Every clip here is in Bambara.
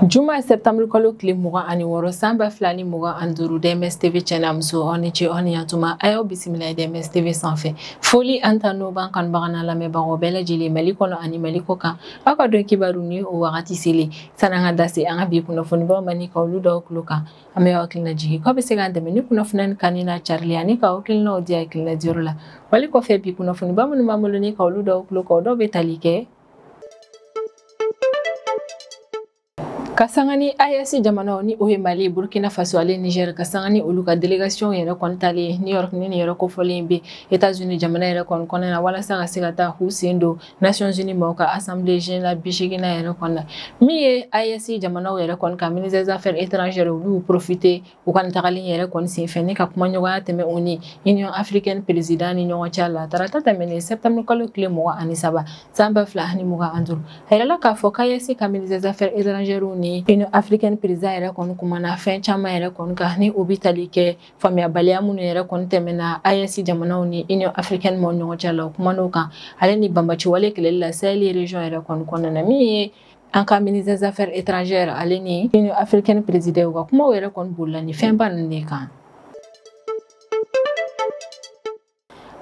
Juma septembre kalo kile mugan ani wɔɔrɔ san 2025 DMS TV channel muso oni ce oni yatuma ayo bisimila DMS TV sanfɛ foli an ta no ban kan bagana lamɛnbagaw bɛɛ lajɛlen Mali kɔnɔ ani Mali kɔ kan aw ka dɔn kibaru ni o wagati sele sananga dase an ka bi kunnafoni baw mani ka olu dɔw kulo kan an bɛ hakilina jigi ko bɛ se ka dɛmɛ ni kunnafoni kanina Charlie ani ka hakilinaw di hakilina diyɔrɔ la wali kɔfɛ bi kunnafoni baw minnu b'an bolo ni ka olu dɔw kulo kan dɔw bɛ tali kɛ Kasangani AES jamana ni o ye Mali Burkina Faso ale Niger kasangani olu ka délégation yɛrɛ kɔntale New York ni yɛrɛ kofɔlen be États-Unis jamana yɛrɛ kɔnɔna walasa ka se ka taa hu sen do Nations Unies mɔgɔw ka Assemblée générale bishigina yɛrɛ kɔnɔna min ye AES jamanaw yɛrɛ kɔnɔ ka ministre des affaires étrangères olu profiter u ka tagalen yɛrɛ kɔnɔ senfɛ ni ka kuma ɲɔgɔnya tɛmɛ o ni Union africaine président ni ɲɔgɔn cɛ la tarata tɛmɛnen septembre kalo tile 23 san 2025 a yɛrɛla k'a fɔ AES ka ministre des affaires étrangères ni Union africaine président yɛrɛ kɔni kumana fɛn caman yɛrɛ kɔni kan ni o bi tali kɛ faamuyabaliya minnu yɛrɛ kɔni tɛmɛna AES jamanaw ni Union africaine mɔgɔw ɲɔgɔn cɛ la o kuman'o kan ale ni banbaci wale kɛlɛli la Sahel région yɛrɛ kɔni kɔnɔna min ye an ka ministre des affaires étrangères ale ni Union africaine président u ka kumaw yɛrɛ kɔni bolila ni fɛnba ninnu de kan.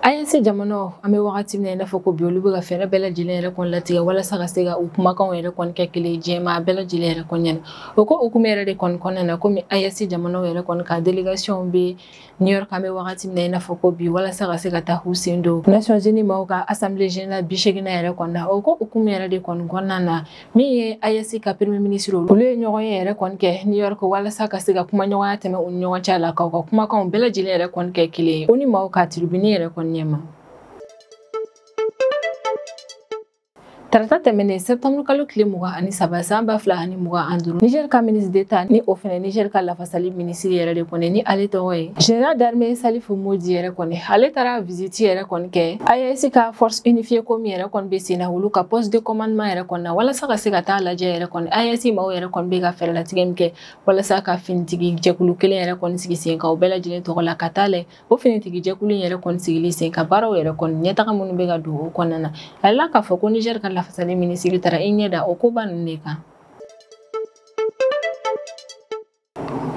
AES jamanaw an bɛ wagati min na fɔ ko bi olu bɛ ka fɛɛrɛ bɛɛ lajɛlen yɛrɛ kɔni latigɛ walasa ka se ka u kumakanw yɛrɛ kɔni kɛ kelen jɛma bɛɛ lajɛlen yɛrɛ kɔni ɲɛna o ko hukumu yɛrɛ de kɔni kɔnɔna na komi AES jamanaw yɛrɛ kɔni ka délégation bɛ New York an bɛ wagati min na fɔ ko bi walasa ka se ka taa hu sen do Nations Unies mɔgɔw ka Assemblée générale bishigina yɛrɛ kɔni na o ko hukumu yɛrɛ de kɔni kɔnɔna na min ye AES ka premier ministre olu ye ɲɔgɔn ye yɛrɛ kɔni kɛ New York walasa ka se ka kuma ɲɔgɔnya tɛmɛ u ni ɲɔgɔn cɛ la k'u ka kumakanw bɛɛ lajɛlen yɛrɛ kɔni kɛ kelen ye o ni mɔgɔw ka tribune yɛrɛ kɔni ɲɛma. Tarata tɛmɛnen septembre kalo tile 23 san 2025 Niger ka ministre d'État ni o fɛnɛ Niger ka lafasali ministre yɛrɛ de kɔni ni ale tɔgɔ ye général d'armée Salifu Modi yɛrɛ kɔni ale taara visite yɛrɛ kɔni kɛ AES ka force unifiée ko min yɛrɛ kɔni bɛ sen na olu ka poste de commandement yɛrɛ kɔni na walasa ka se ka taa lajɛ yɛrɛ kɔni AES mɔgɔw yɛrɛ kɔni bɛ ka fɛɛrɛ latigɛ min kɛ walasa ka finitigi jɛkulu kelen yɛrɛ kɔni sigi sen kan o bɛɛ lajɛlen tɔgɔ la ka taa lajɛ o finitigi jɛkulu yɛrɛ kɔni sigili sen kan baaraw yɛrɛ kɔni ɲɛtaga minnu bɛ ka don o kɔnɔna na a la k'a fɔ ko Niger ka lafasali ministre tara i ɲɛ da o koba ninnu de kan.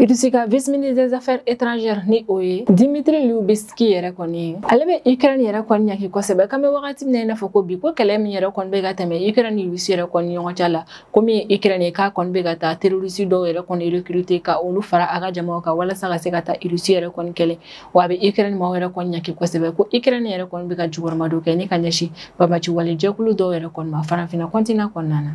Irusika vice-ministre des affaires étrangères ni o ye Dimitri Lubisky yɛrɛ kɔni ye ale bɛ Ukraine yɛrɛ kɔni ɲaki kosɛbɛ kan bɛ wagati min na fɔ ko bi ko kɛlɛ min yɛrɛ kɔni bɛ ka tɛmɛ Ukraine ni Russie yɛrɛ kɔni ɲɔgɔn cɛ la komi Ukraine ye k'a kɔni bɛ ka taa terroriste dɔw yɛrɛ kɔni recruter ka olu fara a ka jamaw kan walasa ka se ka taa Russie yɛrɛ kɔni kɛlɛ wa a bɛ Ukraine mɔgɔw yɛrɛ kɔni ɲaki kosɛbɛ ko Ukraine yɛrɛ kɔni bɛ ka jugurama dɔ kɛ ni ka ɲɛsin banbaci wale jɛkulu dɔw yɛrɛ kɔni ma farafinna continent kɔnɔna na.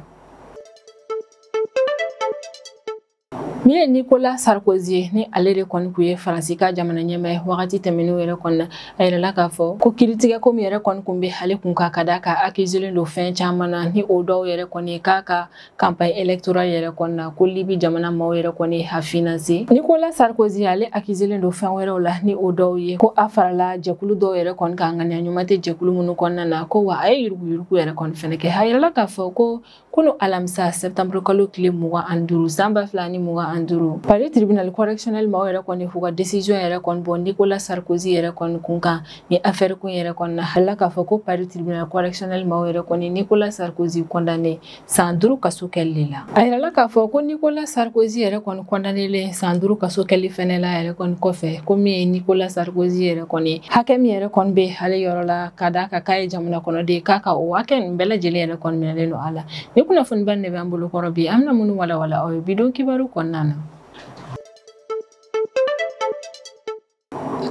Min ye Nicolas Sarkozy ni ale de kɔni kun ye Faransi ka jamana ɲɛmaa ye wagati tɛmɛnenw yɛrɛ kɔni na a yirala k'a fɔ ko kiiritigɛ ko min yɛrɛ kɔni kun bɛ ale kun ka da ka accusé don fɛn caman na ni o dɔw yɛrɛ kɔni ye k'a ka campagne électorale yɛrɛ kɔni na ko Libi jamana maaw yɛrɛ kɔni a financé Nicolas Sarkozy ale accusé don fɛn wɛrɛw la ni o dɔw ye ko a farala jɛkulu dɔw yɛrɛ kɔni kan ŋaniya ɲuman tɛ jɛkulu minnu kɔnɔna na ko wa a ye yuruguyurugu yɛrɛ kɔni fɛnɛ kɛ a yirala k'a fɔ ko kunu alamisa septembre kalo tile 25 san 2025 Paris tribunal correctionnel mɔgɔw yɛrɛ kɔni f'u ka décision yɛrɛ kɔni bɔ Nicolas Sarkozy yɛrɛ kɔni kun kan ni affaire kun yɛrɛ kɔni na hala k'a fɔ ko Paris tribunal correctionnel mɔgɔw yɛrɛ kɔni Nicolas Sarkozy condamné san 5 kaso kɛli la a yirala k'a fɔ ko Nicolas Sarkozy yɛrɛ kɔni condamné san 5 kaso kɛli fɛnɛ la yɛrɛ kɔni kɔfɛ ko min ye Nicolas Sarkozy yɛrɛ kɔni hakɛ min yɛrɛ kɔni bɛ ale yɔrɔ la ka da ka k'a ye jamana kɔnɔden k'a ka o hakɛ nin bɛɛ lajɛlen yɛrɛ kɔni minɛlen don a la ni kunnafoniba nin de b'an bolo kɔrɔ bi an bɛna minnu walawala aw ye bidon kibaru kɔnɔna na.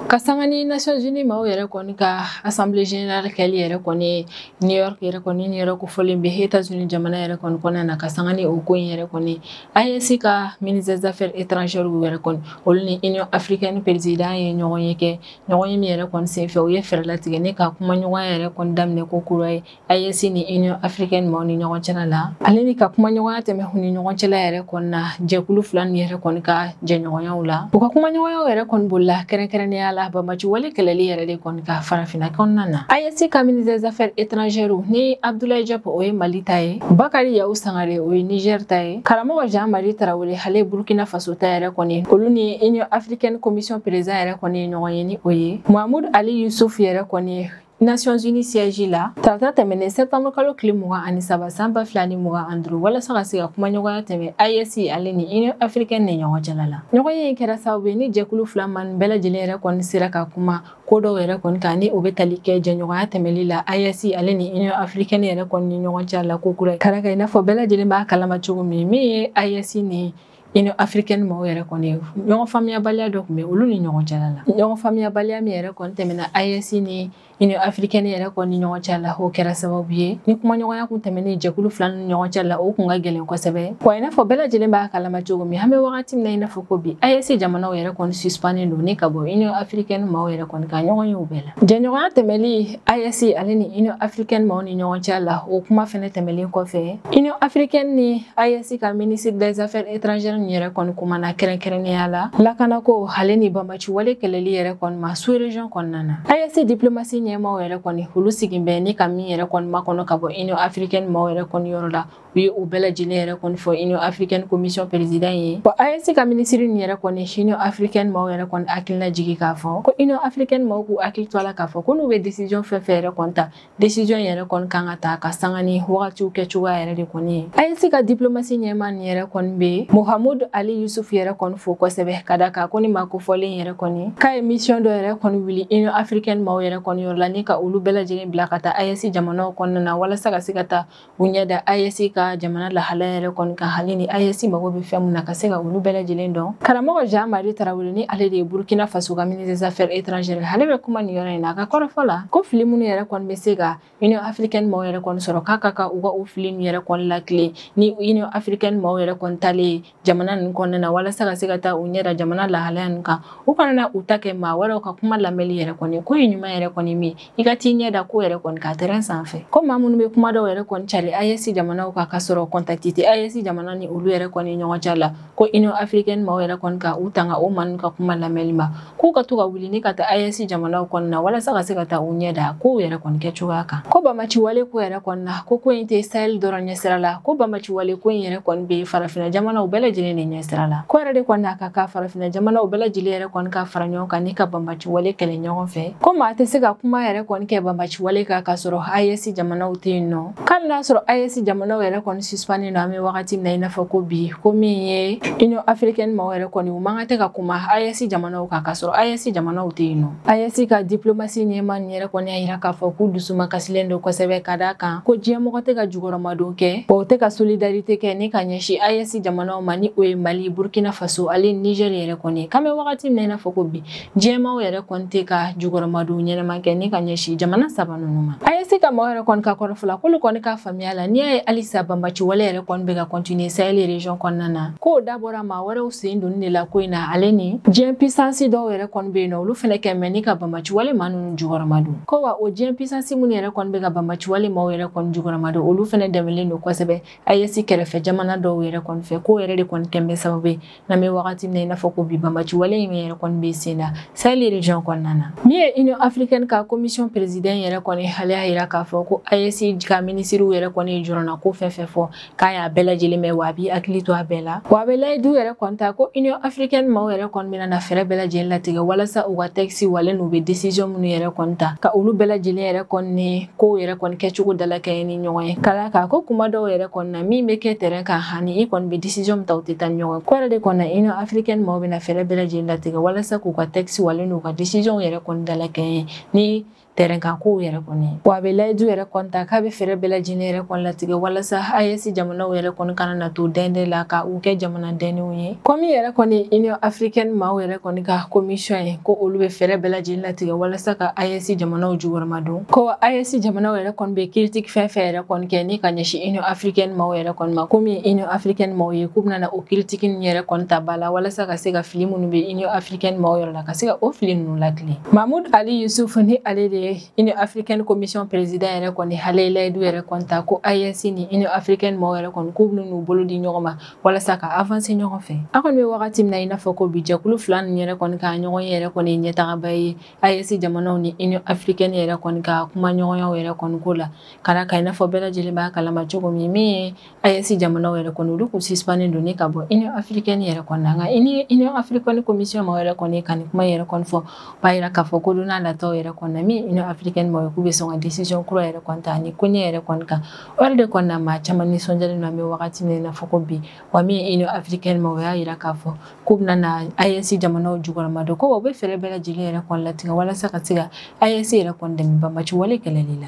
Kasangani Nations Unies mɔgɔw yɛrɛ kɔni ka Assemblée générale kɛli yɛrɛ kɔni New York yɛrɛ kɔni New York fɔlen bɛ États-Unis jamana yɛrɛ kɔni kɔnɔna na kasangani o ko in yɛrɛ kɔni AES ka ministre des affaires étrangères yɛrɛ kɔni olu ni Union africaine président ye ɲɔgɔn ye kɛ ɲɔgɔn ye min yɛrɛ kɔni senfɛ u ye fɛɛrɛ latigɛ ne ka kuma ɲɔgɔnya yɛrɛ kɔni daminɛ ko kura ye AES ni Union africaine mɔgɔw ni ɲɔgɔn cɛla la ale ni ka kuma ɲɔgɔnya tɛmɛ u ni ɲɔgɔn cɛla yɛrɛ kɔni na jɛkulu fila ni yɛrɛ kɔni ka jɛɲɔgɔnyaw la u ka kuma ɲɔgɔnyaw yɛrɛ kɔni bolila kɛrɛnkɛrɛnnenya la banbaci wale kɛlɛli yɛrɛ de kɔni ka farafinna kɔnɔna na AES ka ministre des affaires étrangères ni Abdoulaye Diop o ye Mali ta ye Bakari Yahou Sangare o ye Niger ta ye karamɔgɔ Jean-Marie Traoré ale Burkina Faso ta yɛrɛ kɔni olu ni Union africaine commission président yɛrɛ kɔni ye ɲɔgɔn ye ni o ye Mahmoud Ali Youssouf yɛrɛ kɔni Nations Unies siège la tarata tɛmɛnen septembre kalo tile 23 san 2025 walasa ka se ka kuma ɲɔgɔnya tɛmɛ IEC ale ni Union africaine ni ɲɔgɔn cɛla la. Ɲɔgɔnye in kɛra sababu ye ni jɛkulu fila man bɛɛ lajɛlen yɛrɛ kɔni sera ka kuma ko dɔw yɛrɛ kɔni kan ni o bɛ tali kɛ jɛɲɔgɔnya tɛmɛli la IEC ale ni Union africaine yɛrɛ kɔni ni ɲɔgɔn cɛla la ko kura kara ka i n'a fɔ bɛɛ lajɛlen b'a kalama cogo min ye IEC ni Union africaine mɔgɔw yɛrɛ kɔni ɲɔgɔn faamuyabaliya dɔ tun bɛ olu ni ɲɔgɔn cɛla la. Ɲɔgɔn faamuyabaliya min yɛrɛ kɔni tɛmɛna IEC ni Union africaine yɛrɛ kɔni ni ɲɔgɔn cɛla la o kɛra sababu ye ni kuma ɲɔgɔnya kun tɛmɛnen jɛkulu fila ni ɲɔgɔn cɛla la o kun ka gɛlɛn kosɛbɛ. Wa i n'a fɔ bɛɛ lajɛlen b'a kalama cogo min an bɛ wagati min na i n'a fɔ ko bi IEC jamanaw yɛrɛ kɔni suspendé don ni ka bɔ Union africaine mɔgɔw yɛrɛ kɔni ka ɲɔgɔn ye o bɛɛ la. Jɛɲɔgɔnya tɛmɛli IEC ale ni Union africaine mɔgɔw ni ɲɔgɔn cɛla la o kuma fɛnɛ tɛmɛlen kɔfɛ Union africaine ni IEC ka ministre des affaires étrangères yɛrɛ kɔni kumana kɛrɛnkɛrɛnnenya la lakanako ale ni banbaci wale kɛlɛli yɛrɛ kɔni ma sous région kɔnɔna na. IEC diplomatie ɲɛmaaw yɛrɛ kɔni olu sigin bɛ ni ka min yɛrɛ kɔni makɔnɔ ka bɔ Union africaine mɔgɔw yɛrɛ kɔni yɔrɔ la u ye o bɛɛ lajɛlen yɛrɛ kɔni fɔ Union africaine commission président ye. Bon IEC ka ministre ni yɛrɛ kɔni Union africaine mɔgɔw yɛrɛ kɔni hakilina jigi k'a fɔ ko Union africaine mɔgɔw k'u hakili to a la k'a fɔ ko n'u bɛ décision fɛn fɛn yɛrɛ kɔni ta décision yɛrɛ kɔni kan ka ta ka sanga ni wagatiw kɛcogoya yɛrɛ de kɔni ye. IEC ka diplomatie ɲɛmaa ni yɛrɛ kɔni bɛ Mohamed Ali Yusuf yɛrɛ kɔni fo kosɛbɛ ka da kan ko ni maa kofɔlen yɛrɛ kɔni k'a ye mission dɔ yɛrɛ kɔni wuli Union africaine mɔgɔw yɛrɛ kɔni yɔrɔ la ni ka olu bɛɛ lajɛlen bila ka taa IEC jamanaw kɔnɔna na walasa ka se ka taa u ɲɛ da IEC ka jamana lahalaya yɛrɛ kɔni kan hali ni IEC mago bɛ fɛn mun na ka se ka olu bɛɛ lajɛlen dɔn. Karamɔgɔ Jean-Marie Traoré ni ale de ye Burkina Faso ka ministre des affaires étrangères ale bɛ kuma nin yɔrɔ in na a ka kɔrɔfɔ la ko fili minnu yɛrɛ kɔni bɛ se ka Union africaine mɔgɔw yɛrɛ kɔni sɔrɔ k'a ka kan u ka o fili ninnu yɛrɛ kɔni lakile ni Union africaine mɔgɔw yɛrɛ kɔni talen jamana ninnu kɔnɔna na walasa ka se ka taa u ɲɛ da jamana lahalaya ninnu kan u kana na u ta kɛ maa wɛrɛw ka kuma lamɛnli yɛrɛ kɔni ko ye ɲuman yɛrɛ kɔni min i ka t'i ɲɛ da ko yɛrɛ kɔni ka terrain sanfɛ ko maa minnu bɛ kuma dɔw yɛrɛ kɔni cari IEC jamanaw kan ka sɔrɔ contact tɛ IEC jamana ni olu yɛrɛ kɔni ɲɔgɔn cɛ la ko Union africaine mɔgɔw yɛrɛ kɔni ka u tanga o maa ninnu ka kuma lamɛnli ma k'u ka to ka wuli ni ka taa IEC jamanaw kɔni na walasa ka se ka taa u ɲɛ da kow yɛrɛ kɔni kɛcogoya kan ko banbaci wale ko yɛrɛ kɔni na ko in tɛ Sahel dɔrɔn ɲɛsira la ko banbaci wale ko in yɛrɛ kɔni bɛ farafinna jamanaw bɛɛ lajɛlen de ɲɛsira la ko yɛrɛ de kɔni a ka kan farafinna jamanaw bɛɛ lajɛlen yɛrɛ kɔni ka fara ɲɔgɔn kan ni ka banbaci wale kɛlɛ ɲɔgɔn fɛ ko maa tɛ se ka kuma yɛrɛ kɔni kɛ banbaci wale kan ka sɔrɔ IEC jamanaw tɛ yen nɔ k'ali n'a sɔrɔ IEC jamanaw yɛrɛ kɔni suspendé don an bɛ wagati min na i n'a fɔ ko bi ko min ye Union africaine mɔgɔw yɛrɛ kɔni u man kan tɛ ka kuma IEC jamanaw kan ka sɔrɔ IEC jamanaw tɛ yen nɔ IEC ka diplomatie ɲɛmaa nin yɛrɛ kɔni y'a yira k'a fɔ k'u dusu ma kasilen don kosɛbɛ ka d'a kan ko diɲɛ mɔgɔ tɛ ka jukɔrɔmadon kɛ wa u tɛ ka solidarité kɛ ni ka ɲɛsin IEC jamanaw ma ni o ye Mali Burkina Faso ale Niger yɛrɛ kɔni k'an bɛ wagati min na i n'a fɔ ko bi diɲɛmaaw yɛrɛ kɔni tɛ ka jukɔrɔmadon ɲɛnama kɛ ni ka ɲɛsin jamana saba ninnu ma IEC ka mɔgɔ yɛrɛ kɔni ka kɔrɔfɔ la k'olu kɔni ka faamuya la n'i y'a ye halisa banbaci wale yɛrɛ kɔni bɛ ka continuer Sahel région kɔnɔna na k'o dabɔra maa wɛrɛw sen donni de la ko in na ale ni diɲɛ puissance dɔw yɛrɛ kɔni bɛ yen nɔ olu fɛnɛ kɛ mɛ ni ka banbaci wale maa ninnu jukɔrɔmadon ko wa o diɲɛ puissance minnu yɛrɛ kɔni bɛ ka banbaci wale maaw yɛrɛ kɔni jukɔrɔmadon olu fɛnɛ dɛmɛlen don kosɛbɛ IEC kɛrɛfɛ jamana dɔw yɛrɛ kɔni fɛ ko yɛrɛ de kɔni kɛn bɛ sababu ye n'an bɛ wagati min na i n'a fɔ ko bi banbaci wale in yɛrɛ kɔni bɛ sen na Sahel région kɔnɔna na min ye Union africaine ka commission président yɛrɛ kɔni ale y'a yira k'a fɔ ko IEC ka ministrew yɛrɛ kɔni jɔrɔna ko fɛn fɛn fɔ k'a y'a bɛɛ lajɛlen mɛn wa a b'i hakili to a bɛɛ la wa a bɛ layidu yɛrɛ kɔni ta ko Union africaine maaw yɛrɛ kɔni bɛna na fɛɛrɛ bɛɛ lajɛlen latigɛ walasa u ka texte wale n'u bɛ décision minnu yɛrɛ kɔni ta ka olu bɛɛ lajɛlen yɛrɛ kɔni ni kow yɛrɛ kɔni kɛcogo dalakɛɲɛ ni ɲɔgɔn ye ka d'a kan ko kuma dɔw yɛrɛ kɔni na min bɛ kɛ terrain kan hani i kɔni bɛ décision min ta u tɛ taa ni ɲɔgɔn ye ko yɛrɛ de kɔni na Union africaine maaw bɛna fɛɛrɛ bɛɛ lajɛlen latigɛ walasa k'u ka texte wale n'u ka décision yɛrɛ kɔni dalakɛɲɛ ni terrain kan kow yɛrɛ kɔni wa a bɛ layidu yɛrɛ kɔni ta k'a bɛ fɛɛrɛ bɛɛ lajɛlen yɛrɛ kɔni latigɛ walasa IEC jamanaw yɛrɛ kɔni kana na to dɛndɛn la ka u kɛ jamana dɛnnenw ye komi yɛrɛ kɔni Union africaine maaw yɛrɛ kɔni ka commission ye ko olu bɛ fɛɛrɛ bɛɛ lajɛlen latigɛ walasa ka IEC jamanaw jukɔrɔmadon ko IEC jamanaw yɛrɛ kɔni bɛ critique fɛn fɛn yɛrɛ kɔni kɛ ni ka ɲɛsin Union africaine maaw yɛrɛ kɔni ma komi Union africaine maaw ye k'u bɛna na o critique nin yɛrɛ kɔni ta ba la walasa ka se ka fili minnu bɛ Union africaine maaw yɛrɛ la ka se ka o fili ninnu lakile Mahmoud Ali Yusuf ni ale de Union africaine commission président yɛrɛ kɔni ale layidu yɛrɛ kɔni ta ko IEC ni Union africaine maaw yɛrɛ kɔni k'u bɛna n'u bolo di ɲɔgɔn ma walasa ka avancer ɲɔgɔn fɛ an kɔni bɛ wagati min na i n'a fɔ ko bi jɛkulu fila ninnu yɛrɛ kɔni ka ɲɔgɔn ye yɛrɛ kɔni ye ɲɛtagaba ye IEC jamanaw ni Union africaine yɛrɛ kɔni ka kuma ɲɔgɔnyaw yɛrɛ kɔni ko la ka d'a kan i n'a fɔ bɛɛ lajɛlen b'a kalama cogo min ye IEC jamanaw yɛrɛ kɔni olu kun suspendé don ni ka bɔ Union africaine yɛrɛ kɔni na nka Union africaine commission maaw yɛrɛ kɔni ka nin kuma yɛrɛ kɔni fɔ b'a yira k'a fɔ ko don n'a nataw yɛrɛ kɔni na min Union africaine mo ku be son decision kuro yɛrɛ kɔnta ni ko ɲɛ yɛrɛ kɔni kan o yɛrɛ de kɔnna maa caman nisɔndiyalen no an bɛ wagati min na fɔ ko bi wa min ye Union africaine mo y'a yira k'a fɔ k'u bɛna na AES jamanaw jukɔrɔma don ko u bɛ fɛɛrɛ bɛɛ lajɛlen yɛrɛ kɔni latigɛ walasa ka se ka AES yɛrɛ kɔni dɛmɛ banbaaci wale kɛlɛli la.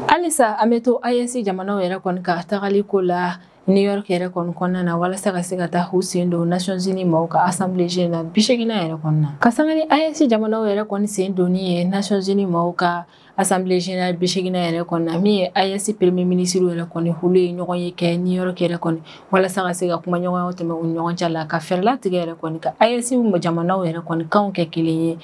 Halisa an bɛ to AES jamanaw yɛrɛ kɔni ka tagali ko la New York yɛrɛ kɔni kɔnɔna na walasa ka se ka taa u sen don Nations Unies mɔgɔw ka Assemblée Générale 80nan yɛrɛ kɔnɔna ka sanga ni AES jamanaw yɛrɛ kɔni sen donni ye Nations Unies mɔgɔw ka Assemblée Générale 80nan yɛrɛ kɔnɔna min ye AES Premier Ministre yɛrɛ kɔni olu ye ɲɔgɔn ye kɛ New York yɛrɛ kɔni walasa ka se ka kuma ɲɔgɔnya tɛmɛ u ɲɔgɔn cɛ la ka fɛɛrɛ latigɛ yɛrɛ kɔni ka AES jamanaw yɛrɛ kɔni kanw kɛ kelen ye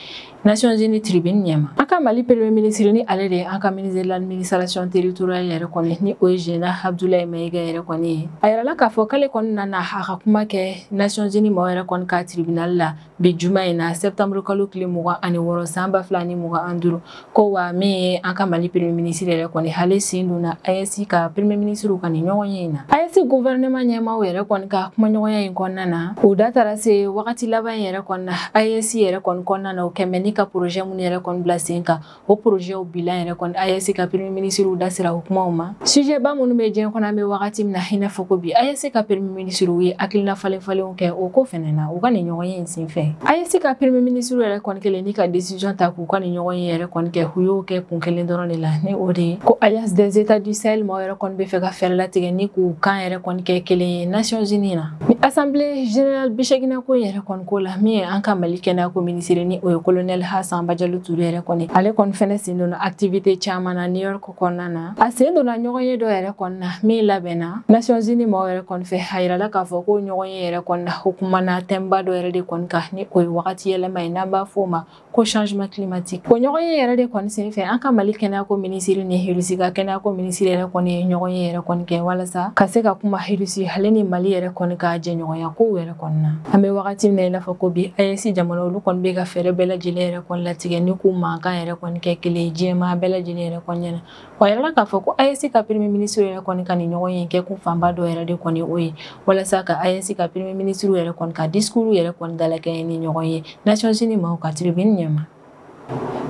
Nations Unies tribune ɲɛma. An ka Mali Premier Ministre ni ale de ye an ka ministre de l'administration territoriale yɛrɛ kɔni ni o ye Général Abdoulaye Maïga yɛrɛ kɔni ye. A yirala k'a fɔ k'ale kɔni nana a ka kuma kɛ Nations Unies mɔgɔw yɛrɛ kɔni ka tribunal la bi juma in na septembre kalo tile 26 san 2025 ko wa min ye an ka Mali Premier Ministre yɛrɛ kɔni ale sen donna AES ka Premier Ministre ka ni ɲɔgɔn ye in na. AES gouvernement ɲɛmaaw yɛrɛ kɔni ka kuma ɲɔgɔnya in kɔnɔna na o da taara se wagati laban yɛrɛ kɔnɔna AES yɛrɛ kɔni kɔnɔna na o kɛmɛ ni ka projet mun yɛrɛ kɔni bila sen kan o projet bilan yɛrɛ kɔni AES ka Premier Ministre da sera o kumaw ma sujet ba minnu bɛ diɲɛ kɔnɔ an bɛ wagati min na i n'a fɔ ko bi AES ka Premier Ministre ye hakilina falenfalenw kɛ o ko fɛnɛ na u ka ni ɲɔgɔn ye in senfɛ AES ka Premier Ministre yɛrɛ kɔni kelen ni ka décision ta k'u ka ni ɲɔgɔn ye yɛrɛ kɔni kɛ u y'o kɛ kun kelen dɔrɔn de la ni o de ye ko Alliance des États du Sahel mɔgɔw yɛrɛ kɔni bɛ fɛ ka fɛɛrɛ latigɛ ni k'u kan yɛrɛ kɔni kɛ kelen ye Nations Unies na ni Assemblée Générale 80nan ko yɛrɛ kɔni ko la min ye an ka Mali kɛnɛyako ministre ni o ye Colonel Hassan Badialou Touré yɛrɛ kɔni ale kɔni fɛnɛ sen donna activité caman na New York kɔnɔna na a sen donna ɲɔgɔn ye dɔ yɛrɛ kɔni na min labɛnna Nations Unies mɔgɔw yɛrɛ kɔni fɛ a yirala k'a fɔ ko ɲɔgɔn ye yɛrɛ kɔni na o kumana thème-ba dɔ yɛrɛ de kɔni kan ni o ye wagati yɛlɛma ye n'an b'a fɔ o ma ko changement climatique o ɲɔgɔn ye yɛrɛ de kɔni senfɛ an ka Mali kɛnɛyako ministre ni Russie ka kɛnɛyako ministre yɛrɛ kɔni ye ɲɔgɔn ye yɛrɛ kɔni kɛ walasa ka se ka kuma Russie ale ni Mali yɛrɛ kɔni ka jɛɲɔgɔnya kow yɛrɛ kɔni na an bɛ wagati min na i n'a fɔ ko bi AES jamana olu kɔni bɛ ka fɛɛrɛ bɛɛ lajɛlen yɛrɛ kɔni latigɛ ni k'u mankan yɛrɛ kɔni kɛ kelen diɲɛmaa bɛɛ lajɛlen yɛrɛ kɔni ɲɛna wa yirala k'a fɔ ko AES ka Premier Ministre yɛrɛ kɔni ka ni ɲɔgɔn ye kɛ kun fanba dɔ yɛrɛ de kɔni o ye walasa ka AES ka Premier Ministre yɛrɛ kɔni ka discours yɛrɛ kɔni dalakɛɲɛ ni ɲɔgɔn ye Nations Unies mɔgɔw ka tribune ɲɛma.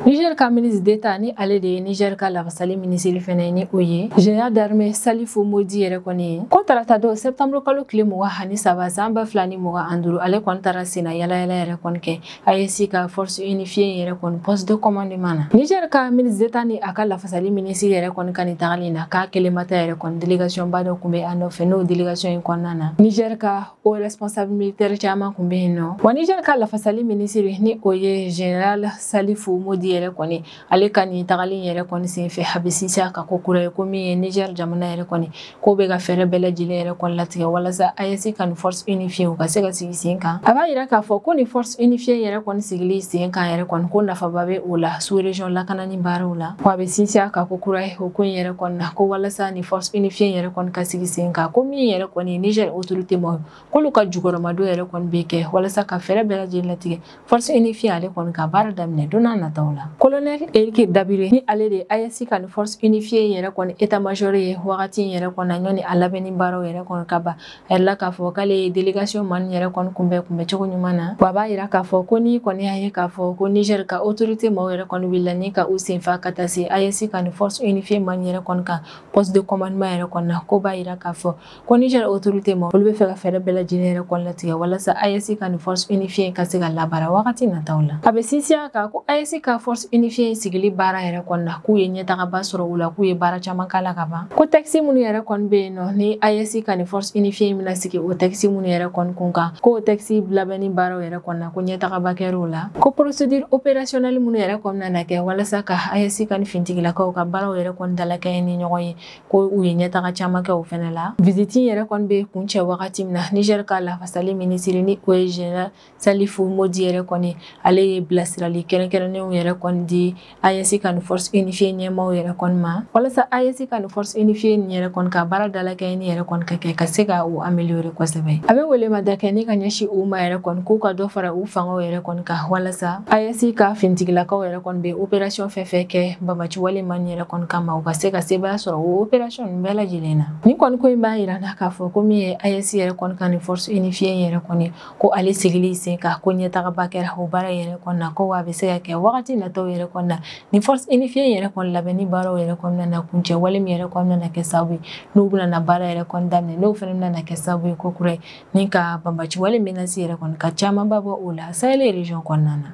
Niger ka ministre d'État ni ale de ye Niger ka lafasali ministre fɛnɛ ni o ye Général d'armée Salifou Modi yɛrɛ kɔni ye ko tarata don septembre kalo tile 23 san 2025 ale kɔni taara senna yala yɛrɛ kɔni kɛ AES ka force unifiée yɛrɛ kɔni poste de commandement na Niger ka ministre d'État ni a ka lafasali ministre yɛrɛ kɔni ka ni tagali na k'a kelenmata yɛrɛ kɔni délégation ba dɔ kun bɛ a nɔfɛ n'o délégation in kɔnɔna na Niger ka o responsable militaire caman kun bɛ yen nɔ wa Niger ka lafasali ministre ni o ye Général Salifou Modi yɛrɛ kɔni ale ka ni tagali yɛrɛ kɔni senfɛ a bɛ sinsin ka ko kura ye ko min ye Niger jamana yɛrɛ kɔni ko bɛ ka fɛɛrɛ bɛɛ lajɛlen yɛrɛ kɔni latigɛ walasa AES ka ni force unifiée u ka se ka sigi sen kan a b'a yira k'a fɔ ko ni force unifiée yɛrɛ kɔni sigili sen kan yɛrɛ kɔni ko nafaba bɛ o la sous région lakanani baaraw la wa a bɛ sinsin ka ko kura ye o ko in yɛrɛ kɔni na ko walasa ni force unifiée yɛrɛ kɔni ka sigi sen kan ko min yɛrɛ kɔni Niger autorité ma k'olu ka jukɔrɔmadon yɛrɛ kɔni bɛ kɛ walasa ka fɛɛrɛ bɛɛ lajɛlen latigɛ force unifiée ale kɔni ka baara daminɛ don n'a nataw la Colonel Eric Dabire ni ale de AES ka ni force unifiée yɛrɛ kɔni état major ye wagati yɛrɛ kɔni na ɲɔni a labɛnni baaraw yɛrɛ kɔni ka ban a yirala k'a fɔ k'ale ye délégation man yɛrɛ kɔni kunbɛ cogo ɲuman na wa a b'a yira k'a fɔ ko ni kɔni y'a ye k'a fɔ ko Niger ka autorité maaw yɛrɛ kɔni wulila ni ka u senfa ka taa se AES ka ni force unifiée man yɛrɛ kɔni ka poste de commandement yɛrɛ kɔni na ko b'a yira k'a fɔ ko Niger autorité maaw olu bɛ fɛ ka fɛɛrɛ bɛɛ lajɛlen yɛrɛ kɔni latigɛ walasa AES ka ni force unifiée ka se ka labaara wagati nataw la a bɛ sinsin kan ko AES ka force unifiée sigili baara yɛrɛ kɔni na k'u ye ɲɛtagaba sɔrɔ u la k'u ye baara caman k'a la ka ban ko texte minnu yɛrɛ kɔni bɛ yen nɔ ni AES ka ni force unifiée bɛna sigi o texte minnu yɛrɛ kɔni kun kan ko o texte labɛnni baaraw yɛrɛ kɔni na ko ɲɛtagaba kɛr'o la ko procédure opérationnelle minnu yɛrɛ kɔni nana kɛ walasa ka AES ka ni fintigilakaw ka baaraw yɛrɛ kɔni dalakɛɲɛ ni ɲɔgɔn ye ko u ye ɲɛtaga caman kɛ o fɛnɛ la visite yɛrɛ kɔni bɛ kun cɛ wagati min na Niger ka lafasali ministre ni o ye Général Salifou Modi yɛrɛ kɔni ale ye bilasirali kɛrɛnkɛrɛnnenw yɛrɛ kɔni di AES ka ni force unifiée ɲɛmaaw yɛrɛ kɔni ma walasa AES ka ni force unifiée ni yɛrɛ kɔni ka baara dalakɛɲɛ ni yɛrɛ kɔni ka kɛ ka se ka o améliorer kosɛbɛ a bɛ welemada kɛ ni ka ɲɛsin u ma yɛrɛ kɔni k'u ka dɔ fara u fangaw yɛrɛ kɔni kan walasa AES ka fintigilakaw yɛrɛ kɔni bɛ opération fɛn fɛn kɛ banbaaci walima ni yɛrɛ kɔni kama u ka se ka sebaya sɔrɔ o opération bɛɛ lajɛlen na ni kɔni ko in b'a yira na k'a fɔ ko min ye AES yɛrɛ kɔni ka ni force unifiée yɛrɛ kɔni ko ale sigili sen kan ko ɲɛtagaba kɛra o baara yɛrɛ kɔni na ko wa a bɛ se ka kɛ wagati nataw yɛrɛ kɔnɔna ni force unifiée yɛrɛ kɔnɔ labɛnni baaraw yɛrɛ kɔnɔna na kuncɛ wale min yɛrɛ kɔnɔna na kɛ sababu ye n'u bɛna na baara yɛrɛ kɔnɔ daminɛ n'o fana bɛna na kɛ sababu ye ko kura ye ni ka banbaci wale menace yɛrɛ kɔnɔ ka camanba bɔ o la Sahel région kɔnɔna na.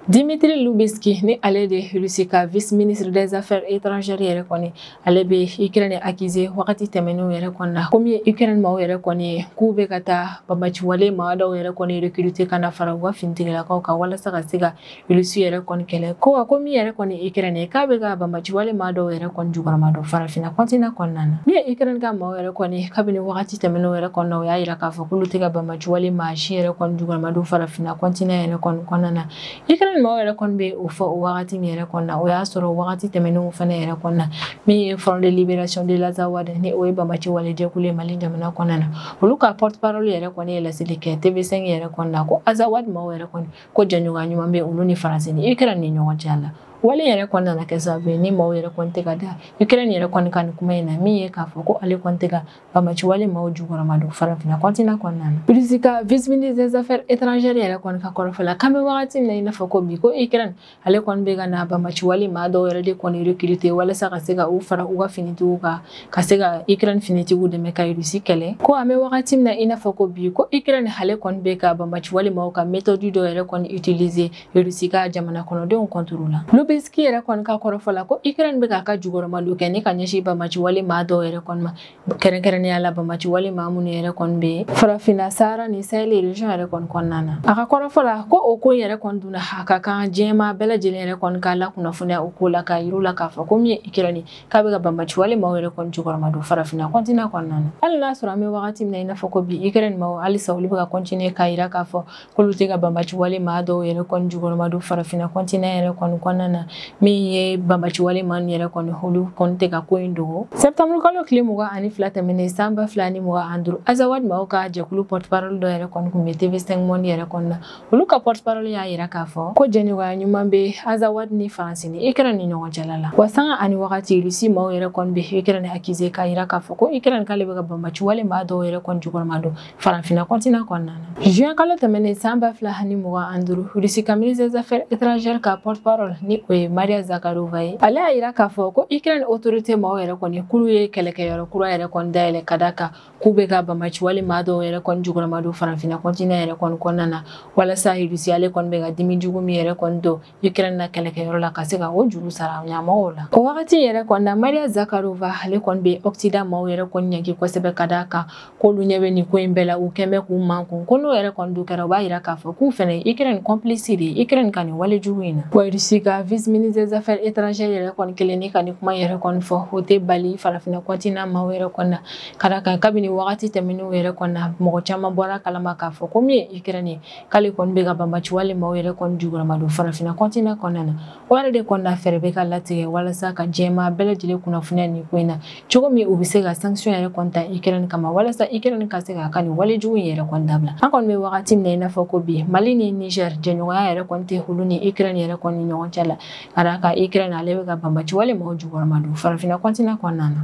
Dimitri Lubitski ni ale de Russie ka vice-ministre des affaires étrangères yɛrɛ kɔni ale bɛ Ukraine accusé wagati tɛmɛnenw yɛrɛ kɔnɔna komi ye Ukraine maaw yɛrɛ kɔni k'u bɛ ka taa banbaci wale maa dɔw yɛrɛ kɔni recruter ka na fara u ka finitigilakaw kan walasa ka se ka Russie yɛrɛ kɔni kɛlɛ ko min yɛrɛ kɔni Ukraine ye k'a bɛ ka banbaci wale maa dɔw yɛrɛ kɔni jukɔrɔma don farafinna continent kɔnɔna na min ye Ukraine ka maaw yɛrɛ kɔni kabini wagati tɛmɛnenw yɛrɛ kɔnɔna o y'a yira k'a fɔ k'olu tɛ ka banbaci wale maa si yɛrɛ kɔni jukɔrɔma don farafinna continent yɛrɛ kɔnɔna na Ukraine maaw yɛrɛ kɔni bɛ o fɔ o wagati min yɛrɛ kɔnɔna o y'a sɔrɔ wagati tɛmɛnenw fana yɛrɛ kɔnɔna min ye Front de Libération de l'Azawad ni o ye banbaci wale jɛkulu ye Mali jamana kɔnɔna na olu ka porte-parole yɛrɛ kɔni ye laseli kɛ TV5 yɛrɛ kɔnɔna ko Azawad maaw yɛrɛ kɔni ko jɛɲɔgɔnya ɲuman bɛ olu ni Faransi ni Ukraine ni ɲɔgɔn cɛ la wale yɛrɛ kɔnɔna na kɛ sababu ye ni maaw yɛrɛ kɔni tɛ ka da Ukraine yɛrɛ kɔni ka nin kuma in na min ye k'a fɔ ko ale kɔni tɛ ka banbaci wale maaw jukɔrɔma don farafinna continent kɔnɔna na Russie ka vice-ministre des affaires étrangères yɛrɛ kɔni ka kɔrɔfɔla k'an bɛ wagati min na i n'a fɔ ko bi ko Ukraine ale kɔni bɛ ka na banbaci wale maa dɔw yɛrɛ de kɔni recruter walasa ka se ka u fara u ka finitigiw kan ka se ka Ukraine finitigiw dɛmɛ ka Russie kɛlɛ ko an bɛ wagati min na i n'a fɔ ko bi ko Ukraine ale kɔni bɛ ka banbaci wale maaw ka méthode dɔw yɛrɛ kɔni utiliser Russie ka jamana kɔnɔdenw contre la Lubitski yɛrɛ kɔni ka kɔrɔfɔla ko Ukraine bɛ k'a ka jukɔrɔmadon kɛ ni ka ɲɛsin banbaci wale maa dɔw yɛrɛ kɔni ma kɛrɛnkɛrɛnnenya la banbaci wale maa minnu yɛrɛ kɔni bɛ farafinna Sahara ni Sahel région yɛrɛ kɔni kɔnɔna na a ka kɔrɔfɔla ko o ko in yɛrɛ kɔni dunna a ka kan diɲɛma bɛɛ lajɛlen yɛrɛ kɔni k'a lakunnafoniya o ko la k'a yir'u la k'a fɔ ko min ye Ukraine k'a bɛ ka banbaci wale maaw yɛrɛ kɔni jukɔrɔmadon farafinna continent kɔnɔna na hali n'a sɔrɔ an bɛ wagati min na i n'a fɔ ko bi Ukraine maaw halisa olu bɛ ka continuer k'a yira k'a fɔ k'olu tɛ ka banbaci wale maa dɔw yɛrɛ kɔni jukɔrɔmadon farafinna continent yɛrɛ kɔni kɔnɔna na min ye banbaci wale maa yɛrɛ kɔni olu kɔni tɛ ka ko in dogo septembre kalo tile 22 tɛmɛnen san 2025 Azawad maaw ka jɛkulu porte-parole dɔ yɛrɛ kɔni kun bɛ TV5 Monde yɛrɛ kɔni na olu ka porte-parole y'a yira k'a fɔ ko jɛɲɔgɔnya ɲuman bɛ Azawad ni Faransi ni Ukraine ni ɲɔgɔn cɛla la wa sanga ani wagati Russie maaw yɛrɛ kɔni bɛ Ukraine accusé k'a yira k'a fɔ ko Ukraine k'ale bɛ ka banbaci wale maa dɔw yɛrɛ kɔni jukɔrɔmadon farafinna continent kɔnɔna na juin kalo tɛmɛnen san 2025 Russie ka ministre des affaires étrangères ka porte-parole ni o ye Maria Zakharova ye ale y'a yira k'a fɔ ko Ukraine autorité maaw yɛrɛ kɔni k'olu ye kɛlɛkɛyɔrɔ kura yɛrɛ kɔni dayɛlɛ ka d'a kan k'u bɛ ka banbaci wale maa dɔw yɛrɛ kɔni jukɔrɔmadon farafinna continent yɛrɛ kɔni kɔnɔna na walasa Russie ale kɔni bɛ ka dimi jugu min yɛrɛ kɔni don Ukraine na kɛlɛkɛyɔrɔ la ka se ka o juru sara ɲɛmɔgɔw la o wagati yɛrɛ kɔni na Maria Zakharova ale kɔni bɛ Occident maaw yɛrɛ kɔni ɲɛgi kosɛbɛ ka d'a kan k'olu ɲɛ bɛ nin ko in bɛɛ la u kɛn bɛ k'u mankun ko n'o yɛrɛ kɔni dun kɛra u b'a yira k'a fɔ k'u fɛnɛ Ukraine complice de ye Ukraine ka nin wale jugu in na wa Russie ka vice-ministre des affaires étrangères yɛrɛ kɔni kelen ni ka nin kuma yɛrɛ kɔni fɔ o tɛ bali farafinna continent maaw yɛrɛ kɔni na ka d'a kan kabini wagati tɛmɛnenw yɛrɛ kɔni na mɔgɔ caman bɔra kalama k'a fɔ ko min ye Ukraine ye k'ale kɔni bɛ ka banbaci wale maaw yɛrɛ kɔni jukɔrɔmadon farafinna continent kɔnɔna na o yɛrɛ de kɔni na fɛɛrɛ bɛ ka latigɛ walasa ka diɲɛma bɛɛ lajɛlen kunnafoniya nin ko in na cogo min u bɛ se ka sanction yɛrɛ kɔni ta Ukraine kama walasa Ukraine ka se k'a ka nin wale jugu in yɛrɛ kɔni dabila an kɔni bɛ wagati min na i n'a fɔ ko bi Mali ni Niger jɛɲɔgɔnya yɛrɛ kɔni tɛ olu ni Ukraine yɛrɛ kɔni ni ɲɔgɔn cɛ la ka d'a kan Ukraine ale bɛ ka banbaci wale maaw jukɔrɔmadon farafinna continent kɔnɔna na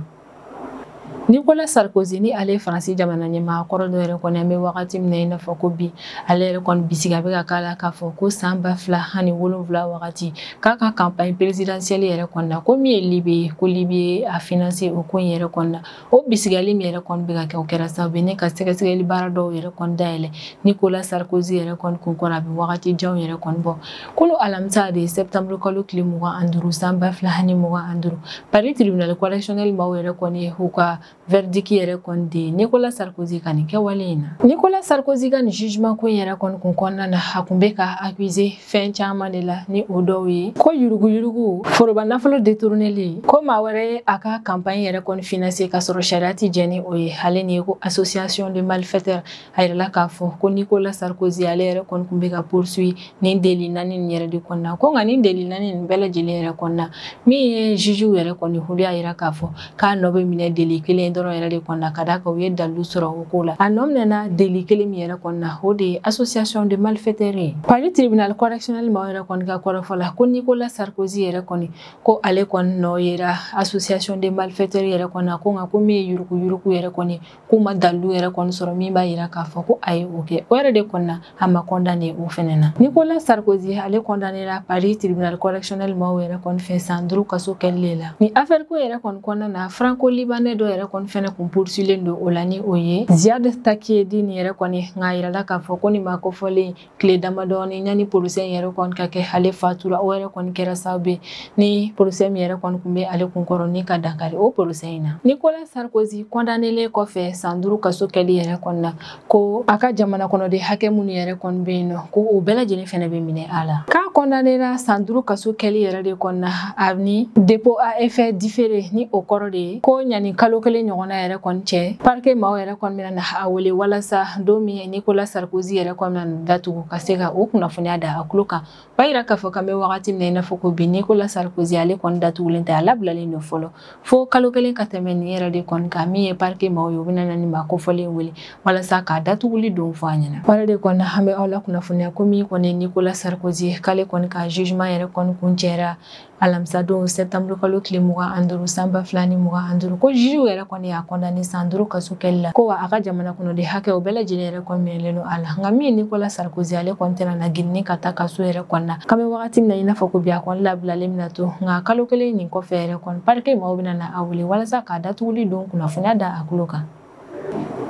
Nicolas Sarkozy ni ale Faransi jamana ɲɛmaa kɔrɔ dɔ yɛrɛ kɔni an bɛ wagati min na i n'a fɔ ko bi ale yɛrɛ kɔni bisigi a bɛ ka k'a la k'a fɔ ko san 2017 wagati k'a ka campagne présidentielle yɛrɛ kɔni na ko min ye Libe ye ko Libe ye a financer o ko in yɛrɛ kɔni na o bisigiyali min yɛrɛ kɔni bɛ ka kɛ o kɛra sababu ye ne ka sɛgɛsɛgɛli baara dɔw yɛrɛ kɔni dayɛlɛ Nicolas Sarkozy yɛrɛ kɔni kun kɔrɔ a bɛ wagati janw yɛrɛ kɔni bɔ kolo alamisa de septembre kalo tile 25 san 2025 Paris tribunal correctionnel maaw yɛrɛ kɔni ye u ka verdict yɛrɛ kɔni de Nicolas Sarkozy ka nin kɛwale in na Nicolas Sarkozy ka nin jugement ko in yɛrɛ kɔni kun kɔnɔna na a kun bɛ ka accuser fɛn caman de la ni o dɔw ye ko yuruguyurugu foroba nafolo détourneli ko maa wɛrɛ ye a ka campagne yɛrɛ kɔni financer ka sɔrɔ sariya ti jɛ ni o ye ale ni ko association de malfaiteurs a yirala k'a fɔ ko Nicolas Sarkozy ale yɛrɛ kɔni kun bɛ ka poursuivre nin délit naani nin yɛrɛ de kɔnɔna na ko nka nin délit naani nin bɛɛ lajɛlen yɛrɛ kɔnɔna min ye juge yɛrɛ kɔni olu y'a yira k'a fɔ k'a nɔ bɛ minɛ délit kelen dɔrɔn yɛrɛ de kɔnɔna ka da ka u ye dalu sɔrɔ o ko la a nɔ minɛna deli kelen min yɛrɛ kɔnɔna o de ye association de malfaiteurs ye Paris tribunal correctionnel ma yɛrɛ kɔni ka kɔrɔfɔ la ko Nicolas Sarkozy yɛrɛ kɔni ko ale kɔni nɔ yera association de malfaiteurs yɛrɛ kɔnɔna ko nka ko min ye yuruku yuruku yɛrɛ kɔni k'u ma dalu yɛrɛ kɔni sɔrɔ min b'a yira k'a fɔ ko a ye o kɛ o yɛrɛ de kɔnɔna a ma condamné o fɛnɛ na Nicolas Sarkozy ale condamné la Paris tribunal correctionnel ma yɛrɛ kɔni fɛ san 5 kaso kɛli la ni affaire ko yɛrɛ kɔni kɔnɔna na franco-libanais dɔ yɛrɛ kɔni fɛnɛ kun poursuivlen don o la ni o ye Ziad Takieddine yɛrɛ kɔni nka yirala k'a fɔ ko ni ma kofɔlen tile damadɔni ɲani procès yɛrɛ kɔni ka kɛ ale fatura o yɛrɛ kɔni kɛra sababu ni procès min yɛrɛ kɔni kun bɛ ale kunkɔrɔ ni ka dankari o procès in na Nicolas Sarkozy condamné kɔfɛ san 5 kaso kɛli yɛrɛ kɔni na ko a ka jamana kɔnɔden hakɛ minnu yɛrɛ kɔni bɛ yen nɔ ko o bɛɛ lajɛlen fɛnɛ bɛ minɛ a la k'a condamné la san 5 kaso kɛli yɛrɛ de kɔni na a ni dépôt à effet différé ni o kɔrɔ de ye ko ɲani kalo kelen ɲɔgɔnna yɛrɛ kɔni cɛ parquet maaw yɛrɛ kɔni bɛna na a wele walasa don min Nicolas Sarkozy yɛrɛ kɔni bɛna datugu ka se ka o kunnafoniya da a tulo kan b'a yira k'a fɔ k'an bɛ wagati min na i n'a fɔ ko bi Nicolas Sarkozy ale kɔni datugulen tɛ a labilalen don fɔlɔ fo kalo kelen ka tɛmɛ nin yɛrɛ de kɔni kan min ye parquet maaw ye u bɛna na ni maa kofɔlen wele walasa k'a datuguli don fɔ a ɲɛna wala de kɔni an bɛ aw la kunnafoniya ko min kɔni Nicolas Sarkozy k'ale kɔni ka jugement yɛrɛ kɔni kuncɛra alamisa don septembre kalo tile 25 san 2025 ko juge yɛrɛ kɔni y'a condamné san 5 kaso kɛli la ko wa a ka jamana kɔnɔden hakɛ o bɛɛ lajɛlen yɛrɛ kɔni minɛlen don a la nka min Nicolas Sarkozy ale kɔni tɛna na girinni ka taa kaso yɛrɛ kɔni na k'an bɛ wagati min na i n'a fɔ ko bi a kɔni labilalen bɛna to nka kalo kelen nin kɔfɛ yɛrɛ kɔni parquet maaw bɛna na a wele walasa k'a datuguli don kunnafoniya da a tulo kan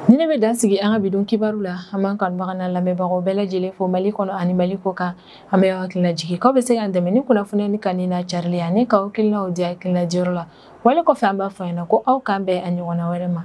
ni ne bɛ dan sigi an ka bidon kibaru la an b'an kanubaga n'a lamɛnbagaw bɛɛ lajɛlen fo Mali kɔnɔ ani Mali kɔ kan an bɛ aw hakilina jigin k'aw bɛ se k'an dɛmɛ ni kunnafoniya ni kanni n'a carili ani k'aw hakilinaw di hakilina diyɔrɔ la wale kɔfɛ an b'a fɔ ɲɛna ko aw k'an bɛn a ɲɔgɔnna wɛrɛ ma